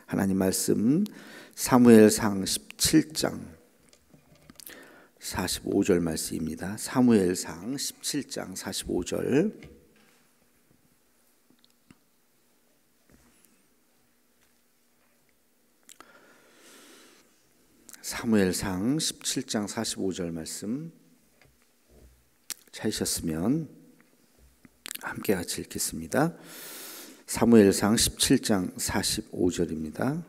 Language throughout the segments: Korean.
하나님 말씀 사무엘상 17장 45절 말씀입니다. 사무엘상 17장 45절. 사무엘상 17장 45절 말씀 찾으셨으면 함께 같이 읽겠습니다. 사무엘상 17장 45절입니다.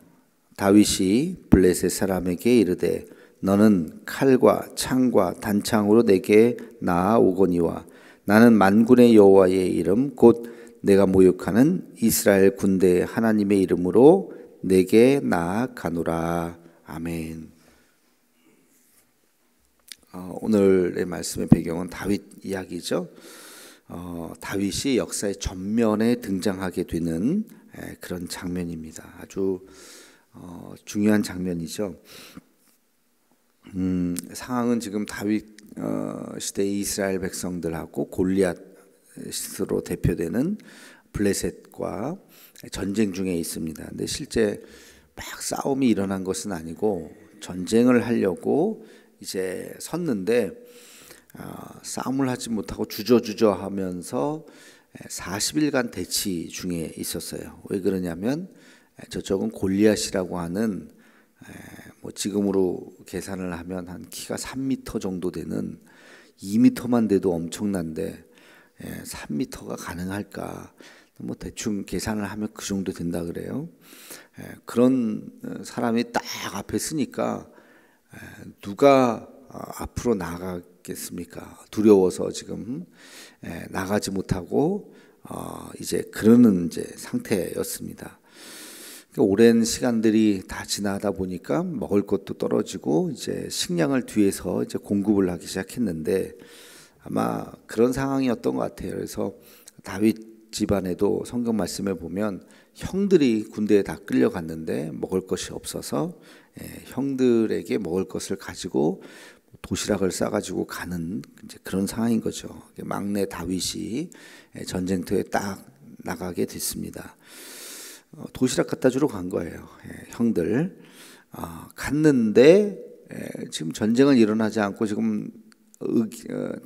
다윗이 블레셋 사람에게 이르되 너는 칼과 창과 단창으로 내게 나아오거니와 나는 만군의 여호와의 이름 곧 내가 모욕하는 이스라엘 군대의 하나님의 이름으로 내게 나아가노라. 아멘. 오늘의 말씀의 배경은 다윗 이야기죠. 다윗이 역사의 전면에 등장하게 되는 그런 장면입니다. 아주 중요한 장면이죠. 상황은 지금 다윗 시대의 이스라엘 백성들하고 골리앗으로 대표되는 블레셋과 전쟁 중에 있습니다. 근데 실제 막 싸움이 일어난 것은 아니고 전쟁을 하려고 이제 섰는데 싸움을 하지 못하고 주저주저 하면서 40일간 대치 중에 있었어요. 왜 그러냐면 저쪽은 골리앗이라고 하는 뭐 지금으로 계산을 하면 한 키가 3m 정도 되는 2m만 돼도 엄청난데 3m가 가능할까? 뭐 대충 계산을 하면 그 정도 된다 그래요. 그런 사람이 딱 앞에 서니까 누가 앞으로 나가겠습니까? 두려워서 지금 나가지 못하고 이제 그러는 이제 상태였습니다. 오랜 시간들이 다 지나다 보니까 먹을 것도 떨어지고 이제 식량을 뒤에서 이제 공급을 하기 시작했는데 아마 그런 상황이었던 것 같아요. 그래서 다윗 집안에도 성경 말씀에 보면 형들이 군대에 다 끌려갔는데 먹을 것이 없어서 형들에게 먹을 것을 가지고 도시락을 싸가지고 가는 이제 그런 상황인 거죠. 막내 다윗이 전쟁터에 딱 나가게 됐습니다. 도시락 갖다 주러 간 거예요. 형들 갔는데 지금 전쟁은 일어나지 않고 지금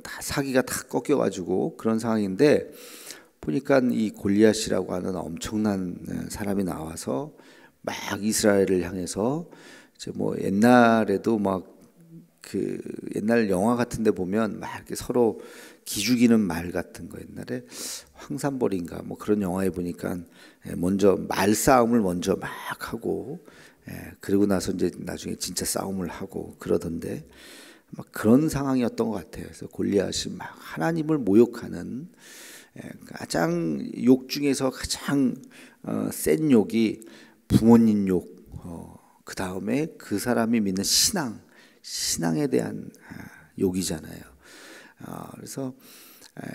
다 사기가 다 꺾여가지고 그런 상황인데 보니까 이 골리앗이라고 하는 엄청난 사람이 나와서 막 이스라엘을 향해서 이제 뭐 옛날에도 막 그 옛날 영화 같은데 보면 막 이렇게 서로 기죽이는 말 같은 거 옛날에 황산벌인가 뭐 그런 영화에 보니까 먼저 말싸움을 먼저 막 하고 그리고 나서 이제 나중에 진짜 싸움을 하고 그러던데 막 그런 상황이었던 것 같아요. 그래서 골리앗이 막 하나님을 모욕하는 가장 욕 중에서 가장 센 욕이 부모님 욕, 그 다음에 그 사람이 믿는 신앙에 대한 욕이잖아요. 그래서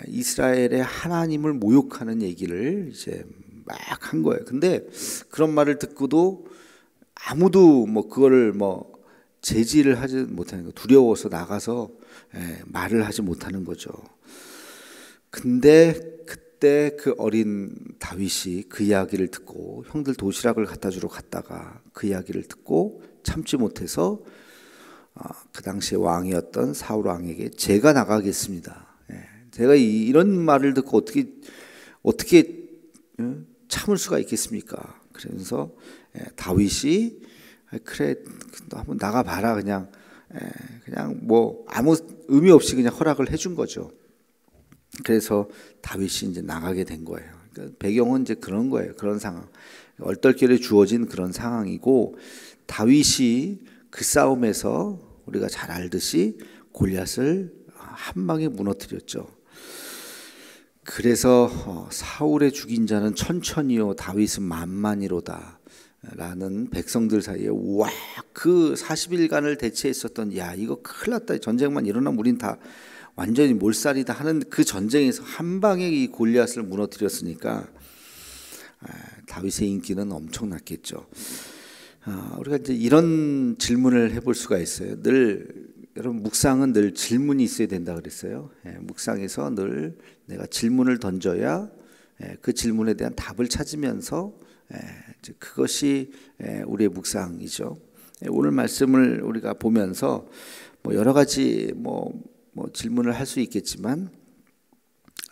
이스라엘의 하나님을 모욕하는 얘기를 이제 막 한 거예요. 근데 그런 말을 듣고도 아무도 뭐 그거를 뭐 제지를 하지 못하는 거, 두려워서 나가서 말을 하지 못하는 거죠. 근데 그때 그 어린 다윗이 그 이야기를 듣고 형들 도시락을 갖다 주러 갔다가 그 이야기를 듣고 참지 못해서 그 당시에 왕이었던 사울 왕에게 제가 나가겠습니다. 제가 이런 말을 듣고 어떻게 참을 수가 있겠습니까? 그러면서 다윗이 그래 너 한번 나가봐라 그냥 뭐 아무 의미 없이 그냥 허락을 해준 거죠. 그래서 다윗이 이제 나가게 된 거예요. 그러니까 배경은 이제 그런 거예요. 그런 상황, 얼떨결에 주어진 그런 상황이고 다윗이 그 싸움에서 우리가 잘 알듯이 골리앗을 한 방에 무너뜨렸죠. 그래서 사울의 죽인 자는 천천히요 다윗은 만만이로다 라는 백성들 사이에 와 그 40일간을 대체했었던 야 이거 큰일 났다 전쟁만 일어나면 우린 다 완전히 몰살이다 하는 그 전쟁에서 한 방에 이 골리앗을 무너뜨렸으니까 다윗의 인기는 엄청났겠죠. 우리가 이제 이런 질문을 해볼 수가 있어요. 늘 여러분 묵상은 늘 질문이 있어야 된다 그랬어요. 묵상에서 늘 내가 질문을 던져야 그 질문에 대한 답을 찾으면서 그것이 우리의 묵상이죠. 오늘 말씀을 우리가 보면서 여러 가지 질문을 할 수 있겠지만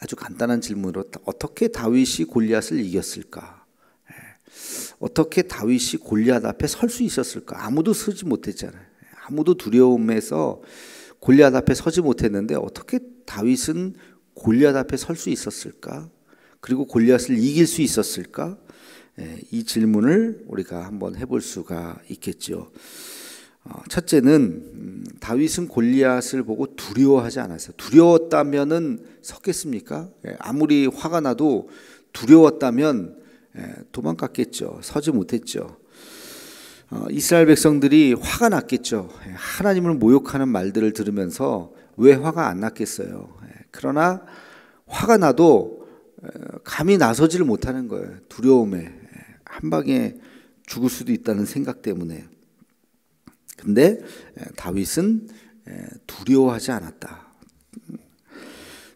아주 간단한 질문으로 어떻게 다윗이 골리앗을 이겼을까? 어떻게 다윗이 골리앗 앞에 설 수 있었을까? 아무도 서지 못했잖아요. 아무도 두려움에서 골리앗 앞에 서지 못했는데 어떻게 다윗은 골리앗 앞에 설 수 있었을까? 그리고 골리앗을 이길 수 있었을까? 이 질문을 우리가 한번 해볼 수가 있겠죠. 첫째는 다윗은 골리앗을 보고 두려워하지 않았어요. 두려웠다면은 섰겠습니까? 아무리 화가 나도 두려웠다면 도망갔겠죠. 서지 못했죠. 이스라엘 백성들이 화가 났겠죠. 하나님을 모욕하는 말들을 들으면서 왜 화가 안 났겠어요. 그러나 화가 나도 감히 나서지를 못하는 거예요. 두려움에 한 방에 죽을 수도 있다는 생각 때문에. 근데 다윗은 두려워하지 않았다.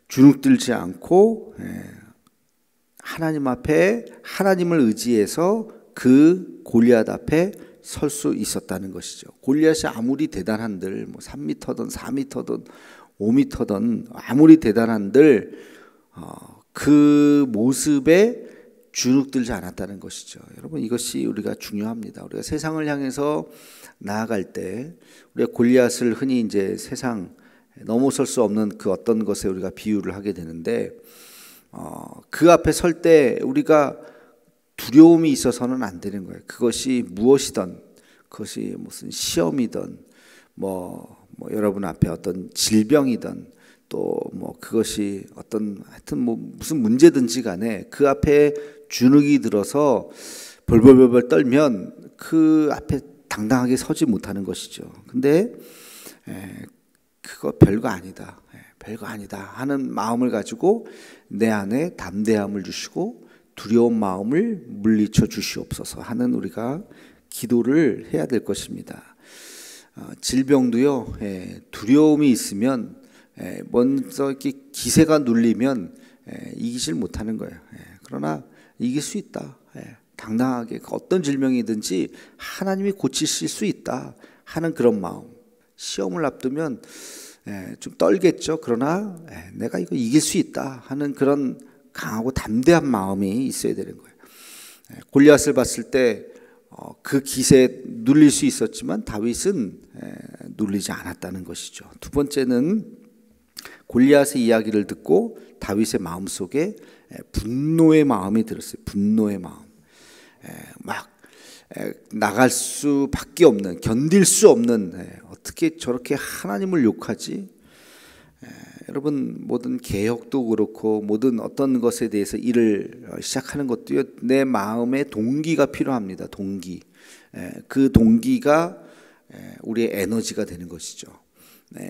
주눅들지 않고 하나님 앞에 하나님을 의지해서 그 골리앗 앞에 설 수 있었다는 것이죠. 골리앗이 아무리 대단한들 3m든 4m든 5m든 아무리 대단한들 그 모습에 주눅들지 않았다는 것이죠. 여러분, 이것이 우리가 중요합니다. 우리가 세상을 향해서 나아갈 때 우리가 골리앗을 흔히 이제 세상 넘어설 수 없는 그 어떤 것에 우리가 비유를 하게 되는데 그 앞에 설 때 우리가 두려움이 있어서는 안 되는 거예요. 그것이 무엇이든, 그것이 무슨 시험이든 여러분 앞에 어떤 질병이든 또 그것이 어떤 하여튼 무슨 문제든지 간에 그 앞에 주눅이 들어서 벌벌벌 떨면 그 앞에 당당하게 서지 못하는 것이죠. 근데 그거 별거 아니다. 별거 아니다 하는 마음을 가지고 내 안에 담대함을 주시고 두려운 마음을 물리쳐 주시옵소서 하는 우리가 기도를 해야 될 것입니다. 질병도요, 두려움이 있으면 먼저 이렇게 기세가 눌리면 이기질 못하는 거예요. 그러나 이길 수 있다. 당당하게 어떤 질병이든지 하나님이 고치실 수 있다 하는 그런 마음. 시험을 앞두면 좀 떨겠죠. 그러나 내가 이거 이길 수 있다 하는 그런 강하고 담대한 마음이 있어야 되는 거예요. 골리앗을 봤을 때 그 기세에 눌릴 수 있었지만 다윗은 눌리지 않았다는 것이죠. 두 번째는 골리앗의 이야기를 듣고 다윗의 마음속에 분노의 마음이 들었어요. 분노의 마음. 막 나갈 수밖에 없는, 견딜 수 없는, 어떻게 저렇게 하나님을 욕하지? 여러분, 모든 개혁도 그렇고 모든 어떤 것에 대해서 일을 시작하는 것도요, 내 마음에 동기가 필요합니다. 동기. 그 동기가 우리의 에너지가 되는 것이죠.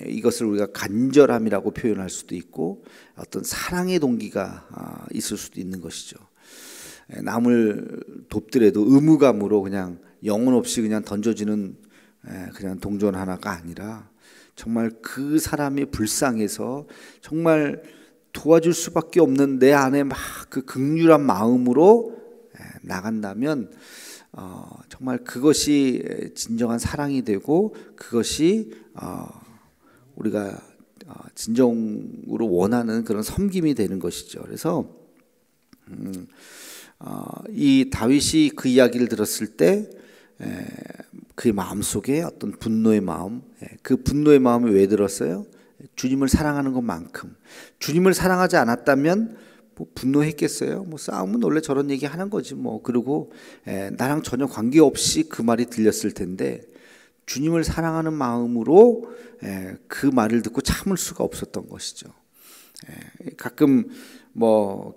이것을 우리가 간절함이라고 표현할 수도 있고 어떤 사랑의 동기가 있을 수도 있는 것이죠. 남을 돕더라도 의무감으로 그냥 영혼 없이 그냥 던져지는 그냥 동전 하나가 아니라 정말 그 사람이 불쌍해서 정말 도와줄 수밖에 없는 내 안에 막 그 긍휼한 마음으로 나간다면 정말 그것이 진정한 사랑이 되고 그것이 우리가 진정으로 원하는 그런 섬김이 되는 것이죠. 그래서 이 다윗이 그 이야기를 들었을 때 그의 마음속에 어떤 분노의 마음, 그 분노의 마음이 왜 들었어요? 주님을 사랑하는 것만큼. 주님을 사랑하지 않았다면 분노했겠어요? 싸움은 원래 저런 얘기 하는 거지 그리고 나랑 전혀 관계없이 그 말이 들렸을 텐데 주님을 사랑하는 마음으로 그 말을 듣고 참을 수가 없었던 것이죠. 가끔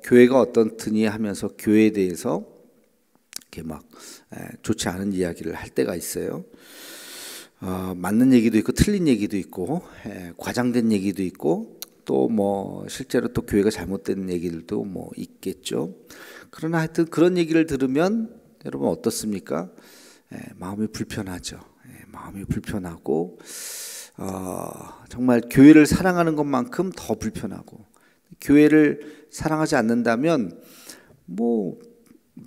교회가 어떻더니 하면서 교회에 대해서 이렇게 막 좋지 않은 이야기를 할 때가 있어요. 맞는 얘기도 있고 틀린 얘기도 있고 과장된 얘기도 있고 또 실제로 또 교회가 잘못된 얘기들도 있겠죠. 그러나 하여튼 그런 얘기를 들으면 여러분 어떻습니까? 마음이 불편하죠. 마음이 불편하고 정말 교회를 사랑하는 것만큼 더 불편하고 교회를 사랑하지 않는다면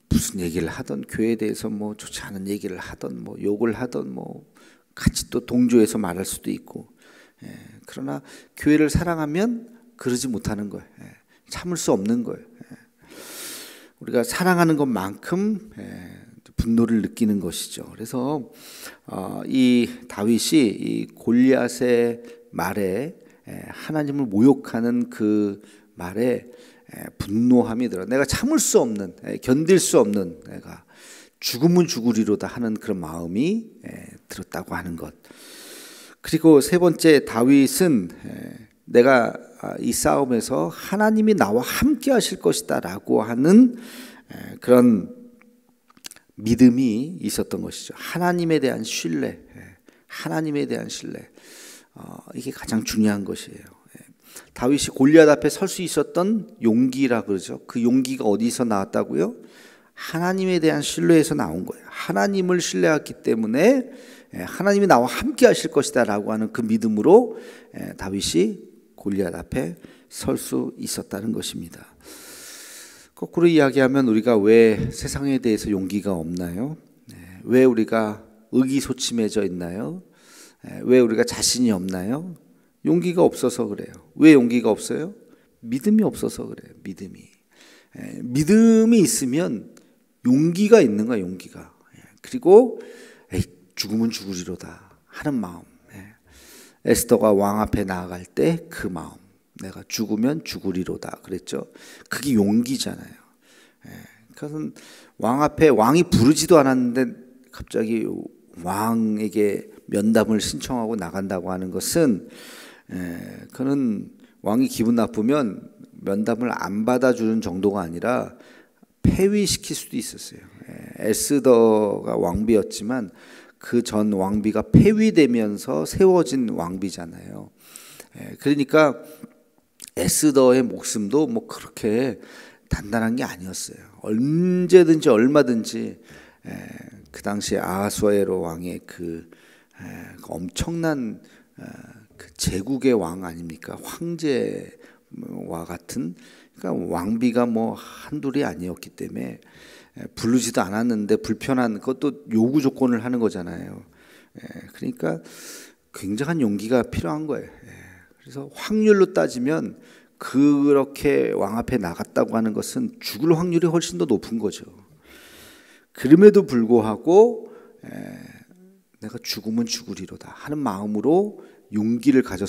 무슨 얘기를 하던, 교회에 대해서 뭐 좋지 않은 얘기를 하던, 뭐 욕을 하던, 뭐 같이 또 동조해서 말할 수도 있고, 그러나 교회를 사랑하면 그러지 못하는 거예요. 참을 수 없는 거예요. 우리가 사랑하는 것만큼 분노를 느끼는 것이죠. 그래서 이 다윗이 이 골리앗의 말에, 하나님을 모욕하는 그 말에 분노함이 들어. 내가 참을 수 없는, 견딜 수 없는, 내가 죽으면 죽으리로다 하는 그런 마음이 들었다고 하는 것. 그리고 세 번째, 다윗은 내가 이 싸움에서 하나님이 나와 함께 하실 것이다 라고 하는 그런 믿음이 있었던 것이죠. 하나님에 대한 신뢰, 하나님에 대한 신뢰, 이게 가장 중요한 것이에요. 다윗이 골리앗 앞에 설 수 있었던 용기라 그러죠. 그 용기가 어디서 나왔다고요? 하나님에 대한 신뢰에서 나온 거예요. 하나님을 신뢰했기 때문에 하나님이 나와 함께 하실 것이다 라고 하는 그 믿음으로 다윗이 골리앗 앞에 설 수 있었다는 것입니다. 거꾸로 이야기하면 우리가 왜 세상에 대해서 용기가 없나요? 왜 우리가 의기소침해져 있나요? 왜 우리가 자신이 없나요? 용기가 없어서 그래요. 왜 용기가 없어요? 믿음이 없어서 그래요. 믿음이 있으면 용기가 있는 거야. 용기가. 그리고 죽으면 죽으리로다 하는 마음. 에스더가 왕 앞에 나아갈 때 그 마음, 내가 죽으면 죽으리로다 그랬죠. 그게 용기잖아요. 그래서 왕 앞에, 왕이 부르지도 않았는데 갑자기 왕에게 면담을 신청하고 나간다고 하는 것은, 그는 왕이 기분 나쁘면 면담을 안 받아주는 정도가 아니라 폐위시킬 수도 있었어요. 에스더가 왕비였지만 그 전 왕비가 폐위되면서 세워진 왕비잖아요. 그러니까 에스더의 목숨도 뭐 그렇게 단단한 게 아니었어요. 언제든지 얼마든지 그 당시에 아하수에로 왕의 그 엄청난 그 제국의 왕 아닙니까? 황제와 같은, 그러니까 왕비가 뭐 한둘이 아니었기 때문에 부르지도 않았는데 불편한 그것도 요구 조건을 하는 거잖아요. 그러니까 굉장한 용기가 필요한 거예요. 그래서 확률로 따지면 그렇게 왕 앞에 나갔다고 하는 것은 죽을 확률이 훨씬 더 높은 거죠. 그럼에도 불구하고 내가 죽으면 죽으리로다 하는 마음으로 용기를 가질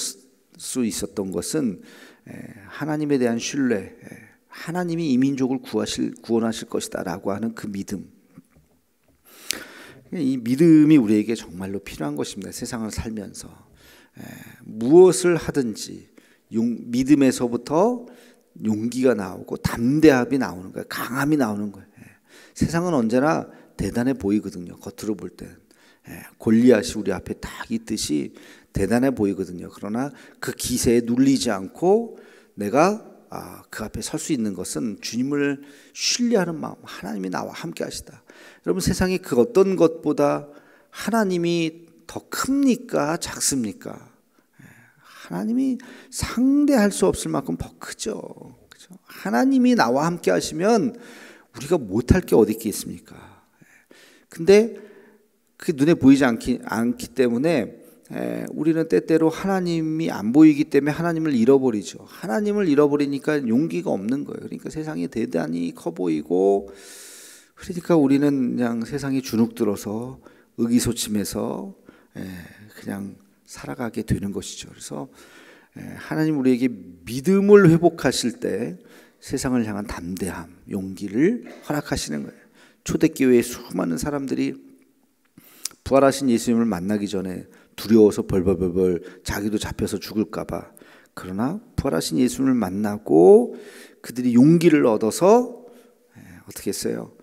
수 있었던 것은 하나님에 대한 신뢰, 하나님이 이 민족을 구원하실 것이다 라고 하는 그 믿음. 이 믿음이 우리에게 정말로 필요한 것입니다. 세상을 살면서 무엇을 하든지 믿음에서부터 용기가 나오고 담대함이 나오는 거예요. 강함이 나오는 거예요. 세상은 언제나 대단해 보이거든요. 겉으로 볼 때 골리앗이 우리 앞에 딱 있듯이 대단해 보이거든요. 그러나 그 기세에 눌리지 않고 내가 그 앞에 설 수 있는 것은 주님을 신뢰하는 마음, 하나님이 나와 함께 하시다. 여러분, 세상에 그 어떤 것보다 하나님이 더 큽니까? 작습니까? 하나님이 상대할 수 없을 만큼 더 크죠. 그렇죠? 하나님이 나와 함께 하시면 우리가 못할 게 어디 있겠습니까? 근데 그 눈에 보이지 않기 때문에 우리는 때때로 하나님이 안 보이기 때문에 하나님을 잃어버리죠. 하나님을 잃어버리니까 용기가 없는 거예요. 그러니까 세상이 대단히 커 보이고, 그러니까 우리는 그냥 세상이 주눅들어서 의기소침해서 그냥 살아가게 되는 것이죠. 그래서 하나님 우리에게 믿음을 회복하실 때 세상을 향한 담대함, 용기를 허락하시는 거예요. 초대교회의 수많은 사람들이 부활하신 예수님을 만나기 전에 두려워서 벌벌벌 자기도 잡혀서 죽을까 봐, 그러나 부활하신 예수님을 만나고 그들이 용기를 얻어서 어떻게 했어요?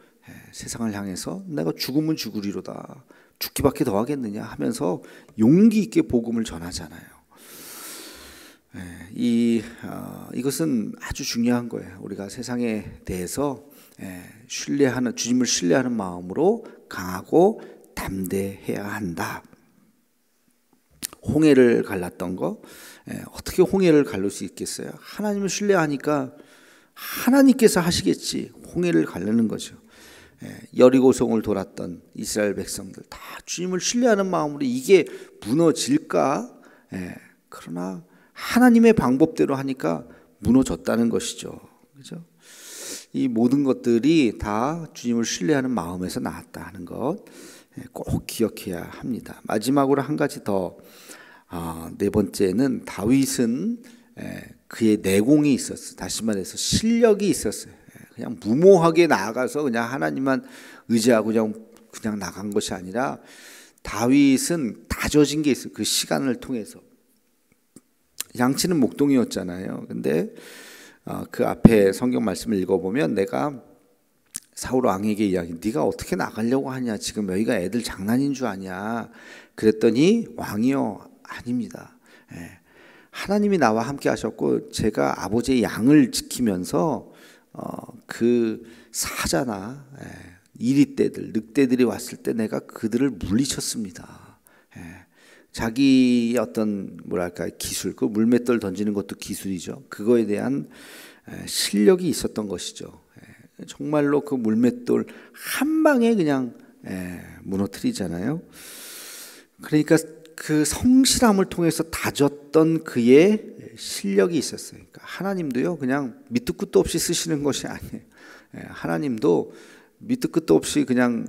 세상을 향해서 내가 죽으면 죽으리로다, 죽기밖에 더 하겠느냐 하면서 용기 있게 복음을 전하잖아요. 이것은 아주 중요한 거예요. 우리가 세상에 대해서 신뢰하는, 주님을 신뢰하는 마음으로 강하고 담대해야 한다. 홍해를 갈랐던 거, 어떻게 홍해를 갈릴 수 있겠어요? 하나님을 신뢰하니까 하나님께서 하시겠지. 홍해를 가르는 거죠. 여리고성을 돌았던 이스라엘 백성들 다 주님을 신뢰하는 마음으로 이게 무너질까? 그러나 하나님의 방법대로 하니까 무너졌다는 것이죠. 그죠? 이 모든 것들이 다 주님을 신뢰하는 마음에서 나왔다 하는 것 꼭 기억해야 합니다. 마지막으로 한 가지 더, 네 번째는 다윗은 그의 내공이 있었어요. 다시 말해서 실력이 있었어요. 그냥 무모하게 나아가서 그냥 하나님만 의지하고 그냥 나간 것이 아니라 다윗은 다져진 게 있어요. 그 시간을 통해서. 양치는 목동이었잖아요. 근데 그 앞에 성경 말씀을 읽어보면 내가 사울 왕에게 이야기, 네가 어떻게 나가려고 하냐, 지금 여기가 애들 장난인 줄 아냐 그랬더니 왕이요, 아닙니다. 하나님이 나와 함께 하셨고 제가 아버지의 양을 지키면서 그 사자나 이리떼들, 늑대들이 왔을 때 내가 그들을 물리쳤습니다. 자기의 어떤 뭐랄까 기술, 그 물맷돌 던지는 것도 기술이죠. 그거에 대한 실력이 있었던 것이죠. 정말로 그 물맷돌 한 방에 그냥 무너뜨리잖아요. 그러니까 그 성실함을 통해서 다졌던 그의 실력이 있었어요. 그러니까 하나님도요 그냥 밑도 끝도 없이 쓰시는 것이 아니에요. 하나님도 밑도 끝도 없이 그냥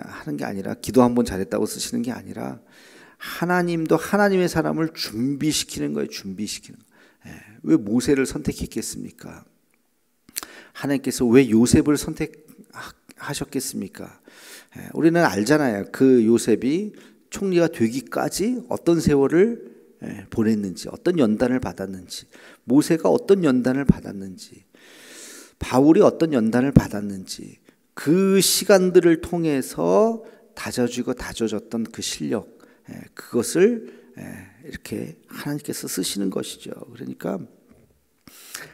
하는 게 아니라 기도 한번 잘했다고 쓰시는 게 아니라 하나님도 하나님의 사람을 준비시키는 거예요. 준비시키는 거예요. 왜 모세를 선택했겠습니까? 하나님께서 왜 요셉을 선택하셨겠습니까? 우리는 알잖아요. 그 요셉이 총리가 되기까지 어떤 세월을 보냈는지, 어떤 연단을 받았는지, 모세가 어떤 연단을 받았는지, 바울이 어떤 연단을 받았는지, 그 시간들을 통해서 다져지고 다져졌던 그 실력, 그것을 이렇게 하나님께서 쓰시는 것이죠. 그러니까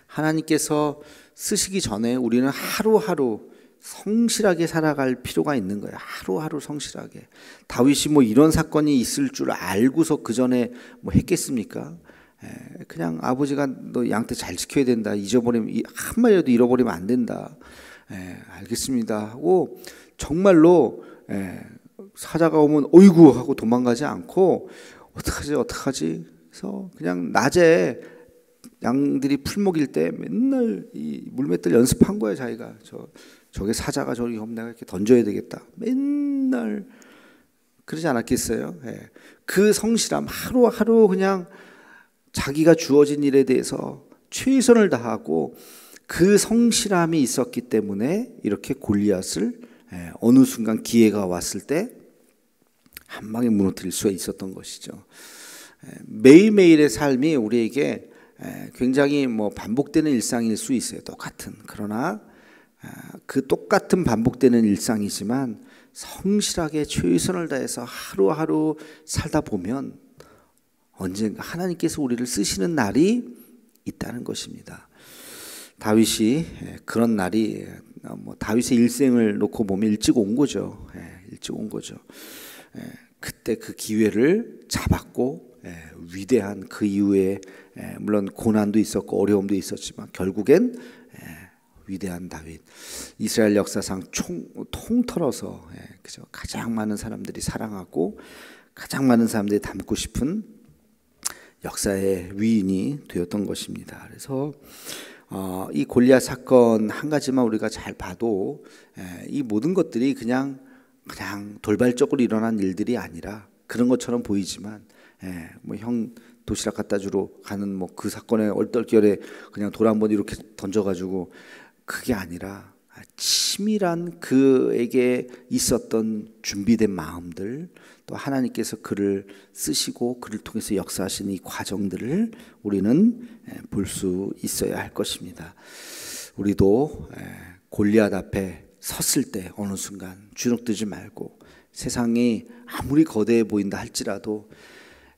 하나님께서 쓰시기 전에 우리는 하루하루 성실하게 살아갈 필요가 있는 거예요. 하루하루 성실하게. 다윗이 뭐 이런 사건이 있을 줄 알고서 그 전에 뭐 했겠습니까? 그냥 아버지가 너 양떼 잘 지켜야 된다. 잊어버리면 한 마리라도 잃어버리면 안 된다. 알겠습니다 하고 정말로 사자가 오면 어이구 하고 도망가지 않고 어떡하지 그래서 그냥 낮에 양들이 풀 먹일 때 맨날 이 물맷들 연습한 거예요. 자기가 저게 사자가 저기 오면 내가 이렇게 던져야 되겠다. 맨날 그러지 않았겠어요? 그 성실함 하루하루 그냥 자기가 주어진 일에 대해서 최선을 다하고 그 성실함이 있었기 때문에 이렇게 골리앗을 어느 순간 기회가 왔을 때 한 방에 무너뜨릴 수가 있었던 것이죠. 매일매일의 삶이 우리에게 굉장히 뭐 반복되는 일상일 수 있어요. 똑같은. 그러나 그 똑같은 반복되는 일상이지만 성실하게 최선을 다해서 하루하루 살다 보면 언젠가 하나님께서 우리를 쓰시는 날이 있다는 것입니다. 다윗이 그런 날이 다윗의 일생을 놓고 보면 일찍 온 거죠. 일찍 온 거죠. 그때 그 기회를 잡았고 위대한 그 이후에 물론 고난도 있었고 어려움도 있었지만 결국엔 위대한 다윗, 이스라엘 역사상 통틀어서 그죠? 가장 많은 사람들이 사랑하고 가장 많은 사람들이 닮고 싶은 역사의 위인이 되었던 것입니다. 그래서 이 골리앗 사건 한 가지만 우리가 잘 봐도 이 모든 것들이 그냥 돌발적으로 일어난 일들이 아니라 그런 것처럼 보이지만 뭐 형 도시락 갖다 주러 가는 뭐 그 사건의 얼떨결에 그냥 돌 한번 이렇게 던져가지고 그게 아니라 치밀한 그에게 있었던 준비된 마음들, 또 하나님께서 그를 쓰시고 그를 통해서 역사하신 이 과정들을 우리는 볼 수 있어야 할 것입니다. 우리도 골리앗 앞에 섰을 때 어느 순간 주눅들지 말고 세상이 아무리 거대해 보인다 할지라도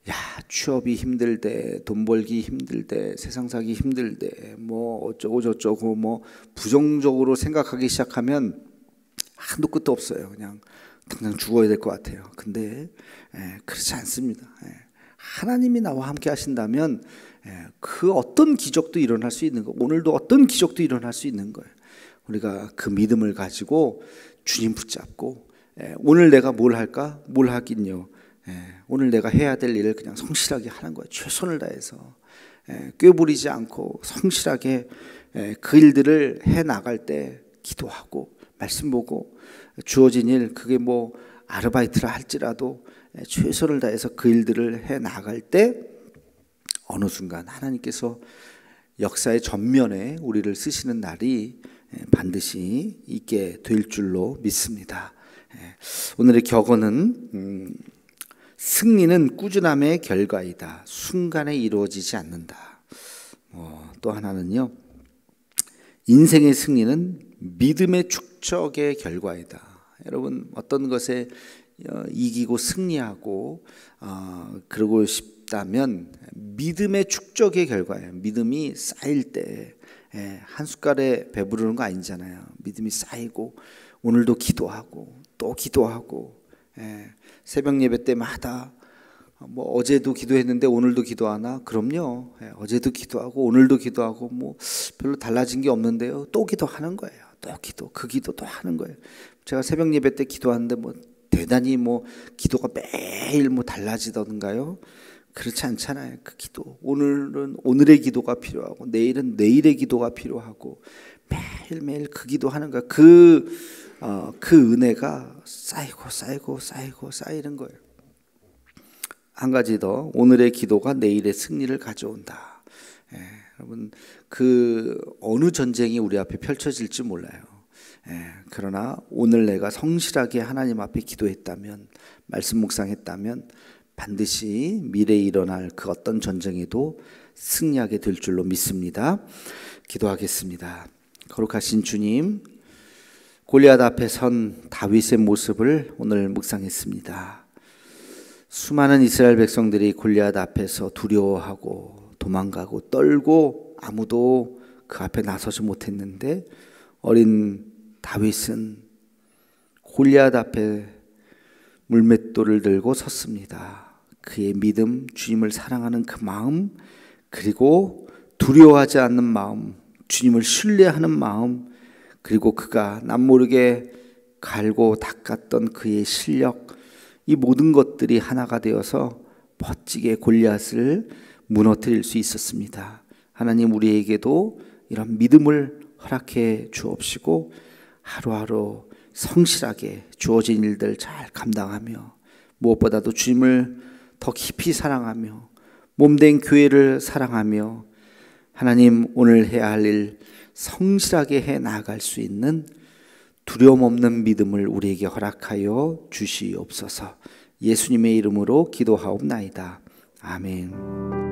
야, 취업이 힘들대, 돈 벌기 힘들대, 세상 사기 힘들대, 뭐 어쩌고 저쩌고 뭐 부정적으로 생각하기 시작하면 한도 끝도 없어요. 그냥 당장 죽어야 될 것 같아요. 근데 그렇지 않습니다. 하나님이 나와 함께 하신다면 그 어떤 기적도 일어날 수 있는 거. 오늘도 어떤 기적도 일어날 수 있는 거예요. 우리가 그 믿음을 가지고 주님 붙잡고 오늘 내가 뭘 할까? 뭘 하긴요. 오늘 내가 해야 될 일을 그냥 성실하게 하는 거예요. 최선을 다해서 꾀부리지 않고 성실하게 그 일들을 해 나갈 때 기도하고 말씀 보고 주어진 일, 그게 뭐 아르바이트라 할지라도 최선을 다해서 그 일들을 해 나갈 때 어느 순간 하나님께서 역사의 전면에 우리를 쓰시는 날이 반드시 있게 될 줄로 믿습니다. 오늘의 격언은 승리는 꾸준함의 결과이다. 순간에 이루어지지 않는다. 또 하나는요, 인생의 승리는 믿음의 축적의 결과이다. 여러분, 어떤 것에 이기고 승리하고 그러고 싶다면 믿음의 축적의 결과예요. 믿음이 쌓일 때 한 숟갈에 배부르는 거 아니잖아요. 믿음이 쌓이고 오늘도 기도하고 또 기도하고 새벽 예배 때마다 뭐 어제도 기도했는데 오늘도 기도하나? 그럼요. 어제도 기도하고 오늘도 기도하고 뭐 별로 달라진 게 없는데요. 또 기도하는 거예요. 또 기도, 그 기도 또 하는 거예요. 제가 새벽 예배 때 기도하는데 뭐 대단히 뭐 기도가 매일 뭐 달라지던가요? 그렇지 않잖아요. 그 기도, 오늘은 오늘의 기도가 필요하고 내일은 내일의 기도가 필요하고 매일매일 그 기도하는 거야. 그 은혜가 쌓이고 쌓이는 거예요. 한 가지 더, 오늘의 기도가 내일의 승리를 가져온다. 여러분, 그 어느 전쟁이 우리 앞에 펼쳐질지 몰라요. 그러나 오늘 내가 성실하게 하나님 앞에 기도했다면, 말씀 묵상했다면 반드시 미래에 일어날 그 어떤 전쟁에도 승리하게 될 줄로 믿습니다. 기도하겠습니다. 거룩하신 주님, 골리앗 앞에 선 다윗의 모습을 오늘 묵상했습니다. 수많은 이스라엘 백성들이 골리앗 앞에서 두려워하고 도망가고 떨고 아무도 그 앞에 나서지 못했는데 어린 다윗은 골리앗 앞에 물맷돌을 들고 섰습니다. 그의 믿음, 주님을 사랑하는 그 마음, 그리고 두려워하지 않는 마음, 주님을 신뢰하는 마음, 그리고 그가 남모르게 갈고 닦았던 그의 실력, 이 모든 것들이 하나가 되어서 멋지게 골리앗을 무너뜨릴 수 있었습니다. 하나님, 우리에게도 이런 믿음을 허락해 주옵시고 하루하루 성실하게 주어진 일들 잘 감당하며 무엇보다도 주님을 더 깊이 사랑하며 몸된 교회를 사랑하며 하나님, 오늘 해야 할 일 성실하게 해 나아갈 수 있는 두려움 없는 믿음을 우리에게 허락하여 주시옵소서. 예수님의 이름으로 기도하옵나이다. 아멘.